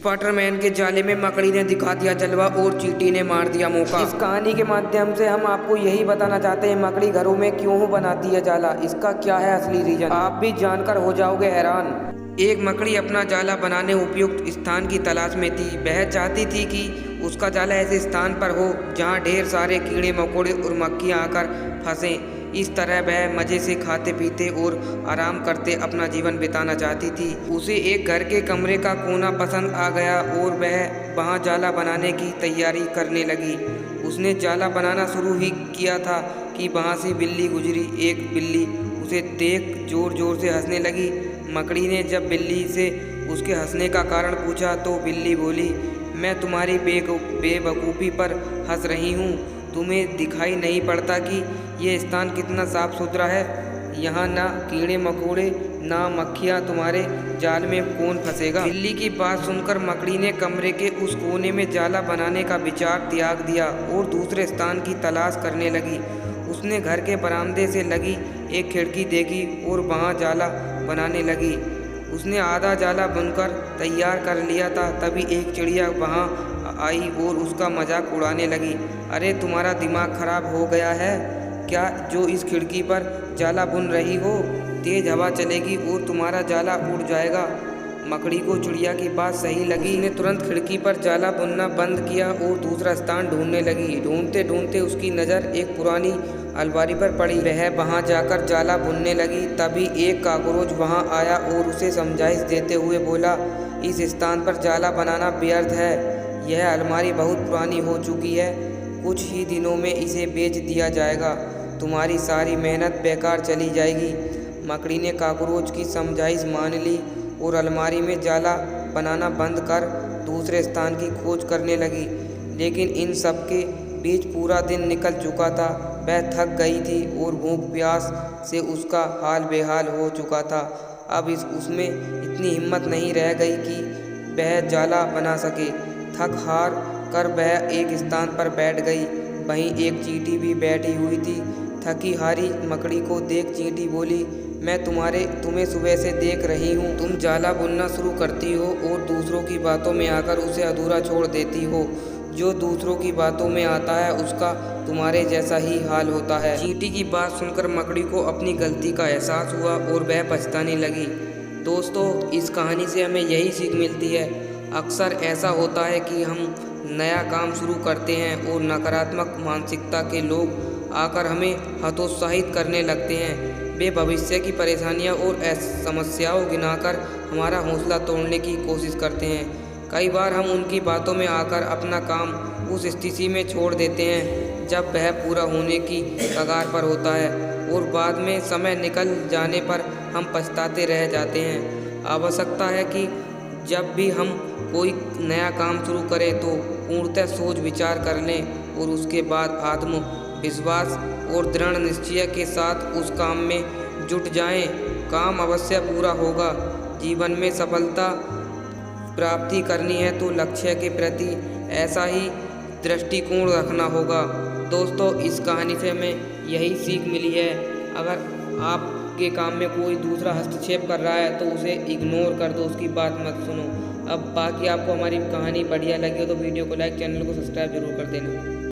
Spiderman के जाले में मकड़ी ने दिखा दिया जलवा और चींटी ने मार दिया मौका। इस कहानी के माध्यम से हम आपको यही बताना चाहते हैं, मकड़ी घरों में क्यों बनाती है जाला, इसका क्या है असली रीजन, आप भी जानकर हो जाओगे हैरान। एक मकड़ी अपना जाला बनाने उपयुक्त स्थान की तलाश में थी। वह चाहती थी कि उसका जाला ऐसे स्थान पर हो जहाँ ढेर सारे कीड़े मकोड़े और मक्खियाँ आकर फंसें। इस तरह वह मज़े से खाते पीते और आराम करते अपना जीवन बिताना चाहती थी। उसे एक घर के कमरे का कोना पसंद आ गया और वह वहाँ जाला बनाने की तैयारी करने लगी। उसने जाला बनाना शुरू ही किया था कि वहाँ से बिल्ली गुजरी। एक बिल्ली उसे देख जोर जोर से हंसने लगी। मकड़ी ने जब बिल्ली से उसके हंसने का कारण पूछा तो बिल्ली बोली, मैं तुम्हारी बेवकूफ़ी पर हंस रही हूँ। तुम्हें दिखाई नहीं पड़ता कि ये स्थान कितना साफ सुथरा है? यहाँ ना कीड़े मकोड़े ना मक्खियाँ, तुम्हारे जाल में कौन फंसेगा? बिल्ली की बात सुनकर मकड़ी ने कमरे के उस कोने में जाला बनाने का विचार त्याग दिया और दूसरे स्थान की तलाश करने लगी। उसने घर के बरामदे से लगी एक खिड़की देखी और वहाँ जाला बनाने लगी। उसने आधा जाला बुनकर तैयार कर लिया था, तभी एक चिड़िया वहाँ आई और उसका मजाक उड़ाने लगी। अरे तुम्हारा दिमाग खराब हो गया है क्या, जो इस खिड़की पर जाला बुन रही हो? तेज हवा चलेगी और तुम्हारा जाला उड़ जाएगा। मकड़ी को चिड़िया की बात सही लगी। उसने तुरंत खिड़की पर जाला बुनना बंद किया और दूसरा स्थान ढूंढने लगी। ढूंढते ढूंढते उसकी नज़र एक पुरानी अलमारी पर पड़ी। वह वहां जाकर जाला बुनने लगी। तभी एक काकरोच वहां आया और उसे समझाइश देते हुए बोला, इस स्थान पर जाला बनाना व्यर्थ है। यह अलमारी बहुत पुरानी हो चुकी है, कुछ ही दिनों में इसे बेच दिया जाएगा। तुम्हारी सारी मेहनत बेकार चली जाएगी। मकड़ी ने काकरोच की समझाइश मान ली और अलमारी में जाला बनाना बंद कर दूसरे स्थान की खोज करने लगी। लेकिन इन सब के बीच पूरा दिन निकल चुका था। वह थक गई थी और भूख प्यास से उसका हाल बेहाल हो चुका था। अब उसमें इतनी हिम्मत नहीं रह गई कि वह जाला बना सके। थक हार कर वह एक स्थान पर बैठ गई। वहीं एक चींटी भी बैठी हुई थी। थकी हारी मकड़ी को देख चींटी बोली, मैं तुम्हें सुबह से देख रही हूँ। तुम जाला बुनना शुरू करती हो और दूसरों की बातों में आकर उसे अधूरा छोड़ देती हो। जो दूसरों की बातों में आता है उसका तुम्हारे जैसा ही हाल होता है। चींटी की बात सुनकर मकड़ी को अपनी गलती का एहसास हुआ और वह पछताने लगी। दोस्तों, इस कहानी से हमें यही सीख मिलती है, अक्सर ऐसा होता है कि हम नया काम शुरू करते हैं और नकारात्मक मानसिकता के लोग आकर हमें हतोत्साहित करने लगते हैं। वे भविष्य की परेशानियां और समस्याओं गिनाकर हमारा हौसला तोड़ने की कोशिश करते हैं। कई बार हम उनकी बातों में आकर अपना काम उस स्थिति में छोड़ देते हैं जब वह पूरा होने की कगार पर होता है और बाद में समय निकल जाने पर हम पछताते रह जाते हैं। आवश्यकता है कि जब भी हम कोई नया काम शुरू करें तो पूर्णतः सोच विचार कर लें और उसके बाद आत्मविश्वास और दृढ़ निश्चय के साथ उस काम में जुट जाएं। काम अवश्य पूरा होगा। जीवन में सफलता प्राप्ति करनी है तो लक्ष्य के प्रति ऐसा ही दृष्टिकोण रखना होगा। दोस्तों, इस कहानी से हमें यही सीख मिली है, अगर आपके काम में कोई दूसरा हस्तक्षेप कर रहा है तो उसे इग्नोर कर दो, उसकी बात मत सुनो। अब बाकी आपको हमारी कहानी बढ़िया लगी हो तो वीडियो को लाइक, चैनल को सब्सक्राइब जरूर कर देना।